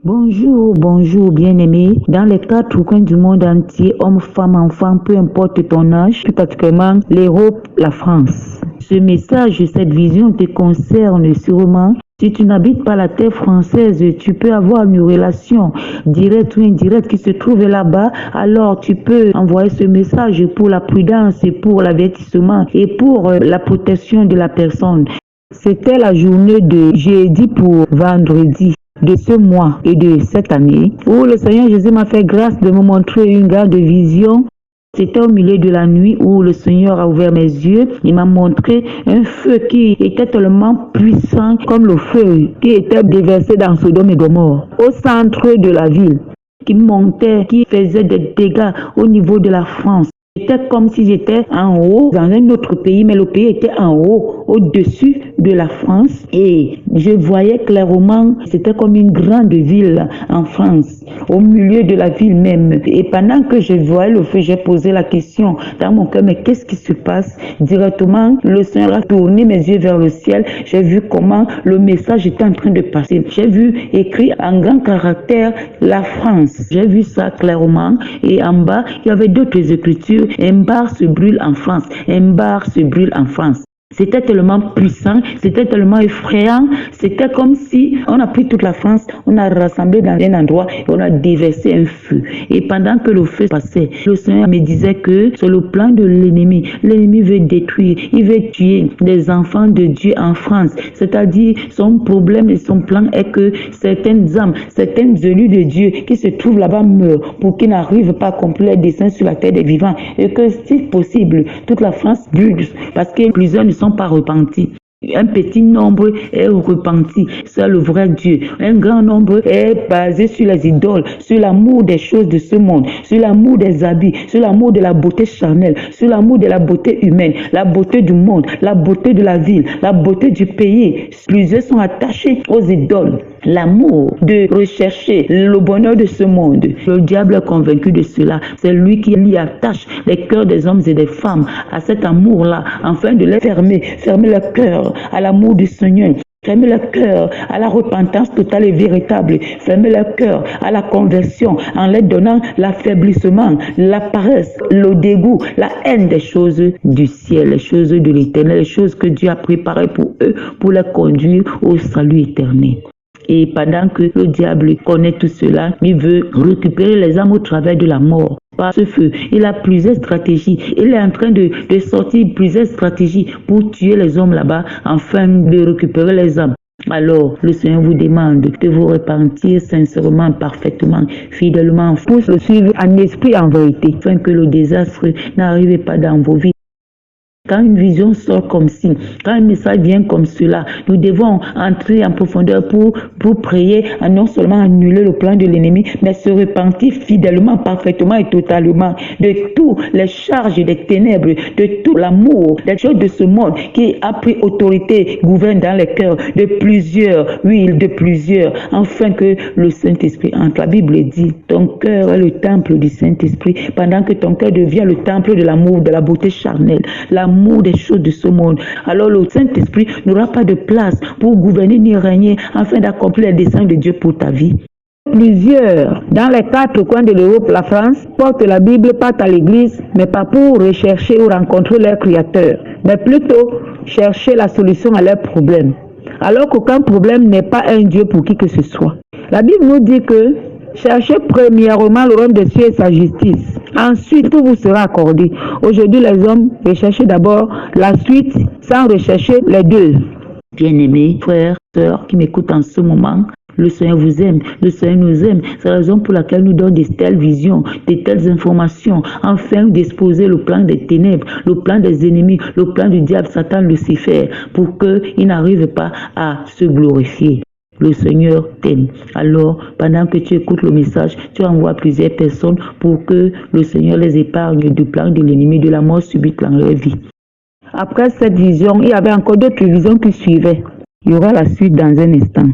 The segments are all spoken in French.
Bonjour, bonjour bien-aimé. Dans les quatre coins du monde entier, hommes, femmes, enfants, peu importe ton âge, plus particulièrement l'Europe, la France. Ce message, cette vision te concerne sûrement. Si tu n'habites pas la terre française, tu peux avoir une relation directe ou indirecte qui se trouve là-bas. Alors tu peux envoyer ce message pour la prudence et pour l'avertissement et pour la protection de la personne. C'était la journée de jeudi pour vendredi de ce mois et de cette année où le Seigneur Jésus m'a fait grâce de me montrer une grande vision. C'était au milieu de la nuit où le Seigneur a ouvert mes yeux. Il m'a montré un feu qui était tellement puissant comme le feu qui était déversé dans Sodome et Gomorrhe, au centre de la ville, qui montait, qui faisait des dégâts au niveau de la France. C'était comme si j'étais en haut dans un autre pays, mais le pays était en haut, au-dessus de la France. Et je voyais clairement, c'était comme une grande ville en France, au milieu de la ville même. Et pendant que je voyais le feu, j'ai posé la question dans mon cœur, mais qu'est-ce qui se passe? Directement, le Seigneur a tourné mes yeux vers le ciel. J'ai vu comment le message était en train de passer. J'ai vu écrit en grand caractère la France. J'ai vu ça clairement. Et en bas, il y avait d'autres écritures. Un bar se brûle en France. Un bar se brûle en France. C'était tellement puissant, c'était tellement effrayant, c'était comme si on a pris toute la France, on a rassemblé dans un endroit et on a déversé un feu. Et pendant que le feu passait, le Seigneur me disait que c'est le plan de l'ennemi. L'ennemi veut détruire, il veut tuer des enfants de Dieu en France. C'est-à-dire, son problème et son plan est que certaines âmes, certaines élus de Dieu qui se trouvent là-bas meurent pour qu'ils n'arrivent pas à accomplir les desseins sur la terre des vivants. Et que si possible, toute la France brûle parce que plusieurs ne sont pas repentis. Un petit nombre est repenti, c'est le vrai Dieu. Un grand nombre est basé sur les idoles, sur l'amour des choses de ce monde, sur l'amour des habits, sur l'amour de la beauté charnelle, sur l'amour de la beauté humaine, la beauté du monde, la beauté de la ville, la beauté du pays. Plusieurs sont attachés aux idoles. L'amour de rechercher le bonheur de ce monde. Le diable est convaincu de cela. C'est lui qui y attache les cœurs des hommes et des femmes à cet amour-là, afin de les fermer le cœur à l'amour du Seigneur. Fermez le cœur à la repentance totale et véritable. Fermez le cœur à la conversion en leur donnant l'affaiblissement, la paresse, le dégoût, la haine des choses du ciel, les choses de l'éternel, les choses que Dieu a préparées pour eux, pour les conduire au salut éternel. Et pendant que le diable connaît tout cela, il veut récupérer les âmes au travers de la mort. Par ce feu, il a plusieurs stratégies. Il est en train de sortir plusieurs stratégies pour tuer les hommes là-bas, afin de récupérer les âmes. Alors, le Seigneur vous demande de vous repentir sincèrement, parfaitement, fidèlement, pour le suivre en esprit, en vérité, afin que le désastre n'arrive pas dans vos vies. Quand une vision sort comme ci, quand un message vient comme cela, nous devons entrer en profondeur pour prier, à non seulement annuler le plan de l'ennemi, mais se repentir fidèlement, parfaitement et totalement de toutes les charges des ténèbres, de tout l'amour, des choses de ce monde qui a pris autorité, gouverne dans les cœurs de plusieurs, oui, de plusieurs, afin que le Saint-Esprit entre. La Bible dit, ton cœur est le temple du Saint-Esprit, pendant que ton cœur devient le temple de l'amour, de la beauté charnelle, l'amour des choses de ce monde. Alors le Saint-Esprit n'aura pas de place pour gouverner ni régner afin d'accomplir les desseins de Dieu pour ta vie. Plusieurs, dans les quatre coins de l'Europe, la France, portent la Bible, partent à l'église, mais pas pour rechercher ou rencontrer leur Créateur, mais plutôt chercher la solution à leurs problèmes. Alors qu'aucun problème n'est pas un Dieu pour qui que ce soit. La Bible nous dit que cherchez premièrement le royaume des cieux et sa justice. Ensuite, tout vous sera accordé. Aujourd'hui, les hommes recherchent d'abord la suite sans rechercher les deux. Bien-aimés, frères, sœurs qui m'écoutent en ce moment, le Seigneur vous aime, le Seigneur nous aime. C'est la raison pour laquelle nous donne de telles visions, de telles informations, afin d'exposer le plan des ténèbres, le plan des ennemis, le plan du diable, Satan, Lucifer, pour qu'il n'arrive pas à se glorifier. Le Seigneur t'aime. Alors, pendant que tu écoutes le message, tu envoies plusieurs personnes pour que le Seigneur les épargne du plan de l'ennemi, de la mort subite dans leur vie. Après cette vision, il y avait encore d'autres visions qui suivaient. Il y aura la suite dans un instant.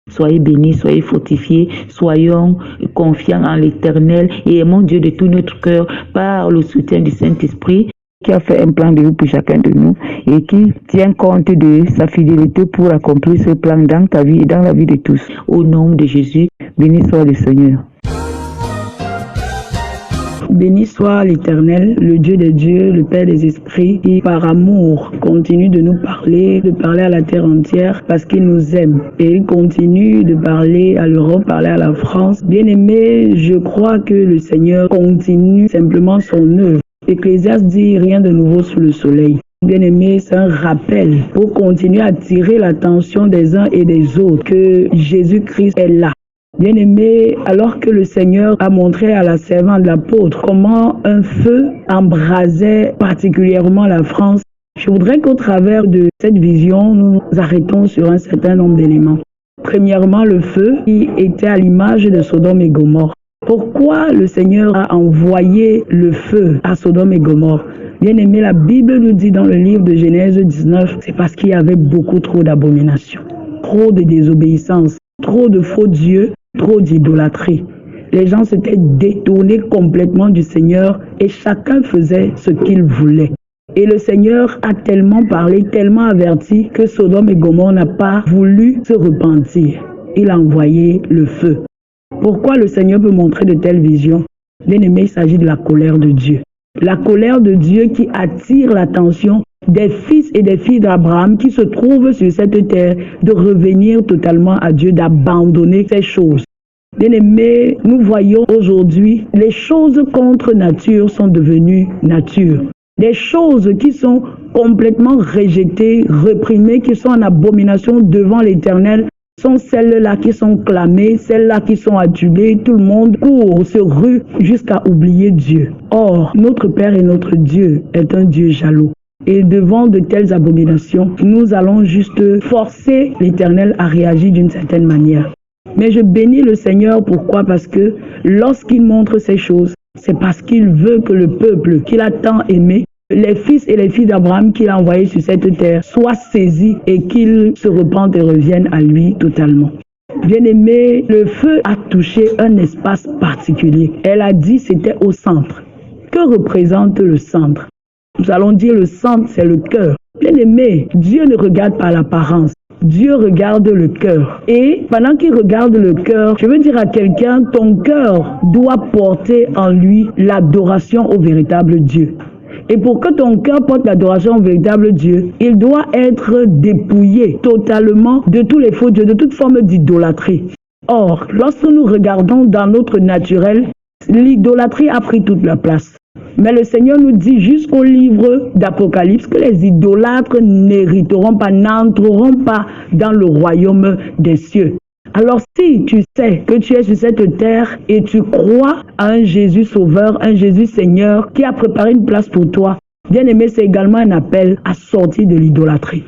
Soyez bénis, soyez fortifiés, soyons confiants en l'Éternel et aimons Dieu de tout notre cœur par le soutien du Saint-Esprit. qui a fait un plan de vie pour chacun de nous et qui tient compte de sa fidélité pour accomplir ce plan dans ta vie et dans la vie de tous. Au nom de Jésus, béni soit le Seigneur. Béni soit l'Éternel, le Dieu des dieux, le Père des esprits, qui par amour continue de nous parler, de parler à la terre entière parce qu'il nous aime. Et il continue de parler à l'Europe, parler à la France. Bien-aimé, je crois que le Seigneur continue simplement son œuvre. Ecclésiaste dit rien de nouveau sous le soleil. Bien-aimé, c'est un rappel pour continuer à attirer l'attention des uns et des autres que Jésus-Christ est là. Bien-aimé, alors que le Seigneur a montré à la servante de l'apôtre comment un feu embrasait particulièrement la France, je voudrais qu'au travers de cette vision, nous nous arrêtons sur un certain nombre d'éléments. Premièrement, le feu qui était à l'image de Sodome et Gomorrhe. Pourquoi le Seigneur a envoyé le feu à Sodome et Gomorrhe? Bien-aimé, la Bible nous dit dans le livre de Genèse 19, c'est parce qu'il y avait beaucoup trop d'abominations, trop de désobéissance, trop de faux dieux, trop d'idolâtrie. Les gens s'étaient détournés complètement du Seigneur et chacun faisait ce qu'il voulait. Et le Seigneur a tellement parlé, tellement averti que Sodome et Gomorrhe n'a pas voulu se repentir. Il a envoyé le feu. Pourquoi le Seigneur peut montrer de telles visions? Bien-aimé, il s'agit de la colère de Dieu. La colère de Dieu qui attire l'attention des fils et des filles d'Abraham qui se trouvent sur cette terre, de revenir totalement à Dieu, d'abandonner ces choses. Bien-aimés, nous voyons aujourd'hui, les choses contre nature sont devenues nature. Des choses qui sont complètement rejetées, réprimées, qui sont en abomination devant l'Éternel, sont celles-là qui sont clamées, celles-là qui sont adulées. Tout le monde court, se rue jusqu'à oublier Dieu. Or, notre Père et notre Dieu est un Dieu jaloux. Et devant de telles abominations, nous allons juste forcer l'Éternel à réagir d'une certaine manière. Mais je bénis le Seigneur, pourquoi? Parce que lorsqu'il montre ces choses, c'est parce qu'il veut que le peuple qu'il a tant aimé, les fils et les filles d'Abraham qu'il a envoyés sur cette terre, soient saisis et qu'ils se repentent et reviennent à lui totalement. Bien-aimé, le feu a touché un espace particulier. Elle a dit c'était au centre. Que représente le centre? Nous allons dire le centre, c'est le cœur. Bien-aimé, Dieu ne regarde pas l'apparence. Dieu regarde le cœur. Et pendant qu'il regarde le cœur, je veux dire à quelqu'un, ton cœur doit porter en lui l'adoration au véritable Dieu. Et pour que ton cœur porte l'adoration au véritable Dieu, il doit être dépouillé totalement de tous les faux dieux, de toute forme d'idolâtrie. Or, lorsque nous regardons dans notre naturel, l'idolâtrie a pris toute la place. Mais le Seigneur nous dit jusqu'au livre d'Apocalypse que les idolâtres n'hériteront pas, n'entreront pas dans le royaume des cieux. Alors si tu sais que tu es sur cette terre et tu crois à un Jésus sauveur, un Jésus Seigneur qui a préparé une place pour toi, bien aimé, c'est également un appel à sortir de l'idolâtrie.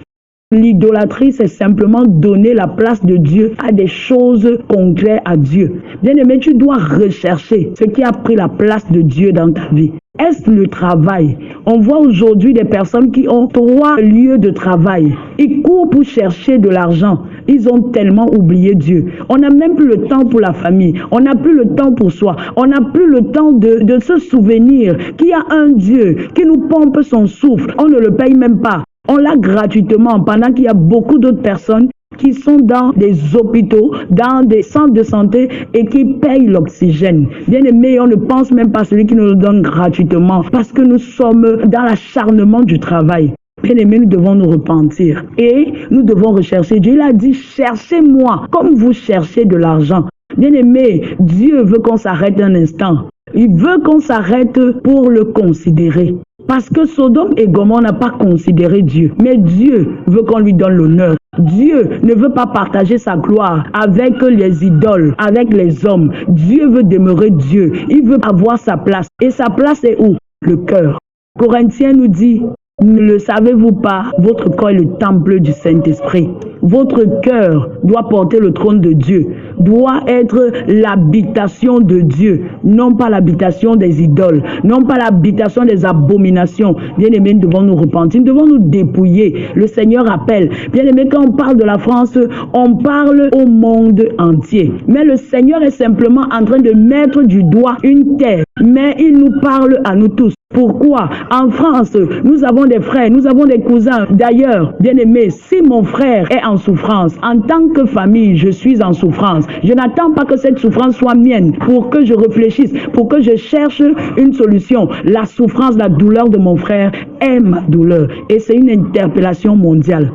L'idolâtrie, c'est simplement donner la place de Dieu à des choses contraires à Dieu. Bien aimé, tu dois rechercher ce qui a pris la place de Dieu dans ta vie. Est-ce le travail? On voit aujourd'hui des personnes qui ont 3 lieux de travail. Ils courent pour chercher de l'argent. Ils ont tellement oublié Dieu. On n'a même plus le temps pour la famille. On n'a plus le temps pour soi. On n'a plus le temps de se souvenir qu'il y a un Dieu qui nous pompe son souffle. On ne le paye même pas. On l'a gratuitement pendant qu'il y a beaucoup d'autres personnes qui sont dans des hôpitaux, dans des centres de santé et qui payent l'oxygène. Bien aimé, on ne pense même pas à celui qui nous le donne gratuitement parce que nous sommes dans l'acharnement du travail. Bien aimé, nous devons nous repentir et nous devons rechercher Dieu. Il a dit, cherchez-moi comme vous cherchez de l'argent. Bien aimé, Dieu veut qu'on s'arrête un instant. Il veut qu'on s'arrête pour le considérer. Parce que Sodome et Gomorrhe n'a pas considéré Dieu. Mais Dieu veut qu'on lui donne l'honneur. Dieu ne veut pas partager sa gloire avec les idoles, avec les hommes. Dieu veut demeurer Dieu. Il veut avoir sa place. Et sa place est où? Le cœur. Corinthiens nous dit, ne le savez-vous pas, votre corps est le temple du Saint-Esprit. votre cœur doit porter le trône de Dieu, doit être l'habitation de Dieu, non pas l'habitation des idoles, non pas l'habitation des abominations. Bien-aimés, nous devons nous repentir, nous devons nous dépouiller. Le Seigneur appelle. Bien-aimés, quand on parle de la France, on parle au monde entier. Mais le Seigneur est simplement en train de mettre du doigt une terre, mais il nous parle à nous tous. Pourquoi? En France, nous avons des frères, nous avons des cousins. D'ailleurs, bien-aimés, si mon frère est en souffrance, en tant que famille, je suis en souffrance. Je n'attends pas que cette souffrance soit mienne pour que je réfléchisse, pour que je cherche une solution. La souffrance, la douleur de mon frère est ma douleur. Et c'est une interpellation mondiale.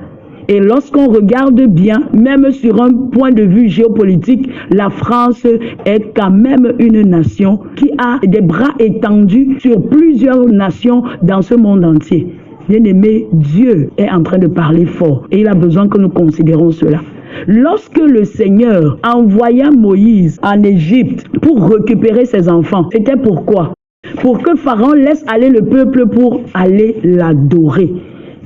Et lorsqu'on regarde bien, même sur un point de vue géopolitique, la France est quand même une nation qui a des bras étendus sur plusieurs nations dans ce monde entier. Bien-aimé, Dieu est en train de parler fort et il a besoin que nous considérons cela. Lorsque le Seigneur envoya Moïse en Égypte pour récupérer ses enfants, c'était pourquoi? Pour que Pharaon laisse aller le peuple pour aller l'adorer.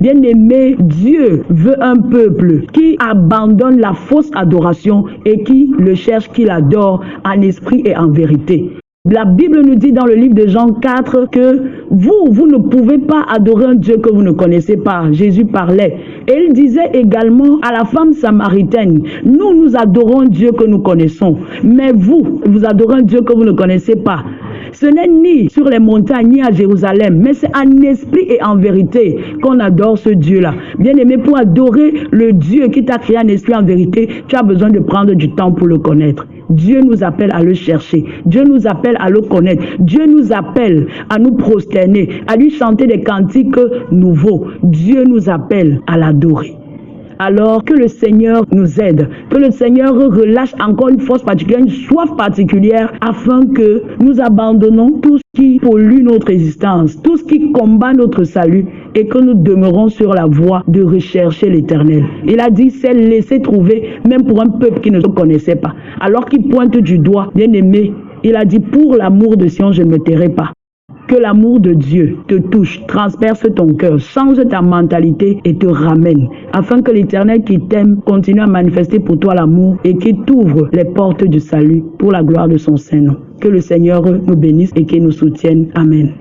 Bien-aimé, Dieu veut un peuple qui abandonne la fausse adoration et qui le cherche, qui l'adore en esprit et en vérité. La Bible nous dit dans le livre de Jean 4 que vous ne pouvez pas adorer un Dieu que vous ne connaissez pas. Jésus parlait. Et il disait également à la femme samaritaine, nous adorons Dieu que nous connaissons, mais vous adorez un Dieu que vous ne connaissez pas. Ce n'est ni sur les montagnes, ni à Jérusalem, mais c'est en esprit et en vérité qu'on adore ce Dieu-là. Bien-aimé, pour adorer le Dieu qui t'a créé en esprit et en vérité, tu as besoin de prendre du temps pour le connaître. Dieu nous appelle à le chercher. Dieu nous appelle à le connaître. Dieu nous appelle à nous prosterner, à lui chanter des cantiques nouveaux. Dieu nous appelle à l'adorer. Alors que le Seigneur nous aide, que le Seigneur relâche encore une force particulière, une soif particulière, afin que nous abandonnons tout ce qui pollue notre existence, tout ce qui combat notre salut, et que nous demeurons sur la voie de rechercher l'Éternel. Il a dit, c'est laisser trouver, même pour un peuple qui ne se connaissait pas. Alors qu'il pointe du doigt, bien-aimé, il a dit, pour l'amour de Sion, je ne me tairai pas. Que l'amour de Dieu te touche, transperce ton cœur, change ta mentalité et te ramène, afin que l'Éternel qui t'aime continue à manifester pour toi l'amour et qu'il t'ouvre les portes du salut pour la gloire de son Saint-Nom. Que le Seigneur nous bénisse et qu'il nous soutienne. Amen.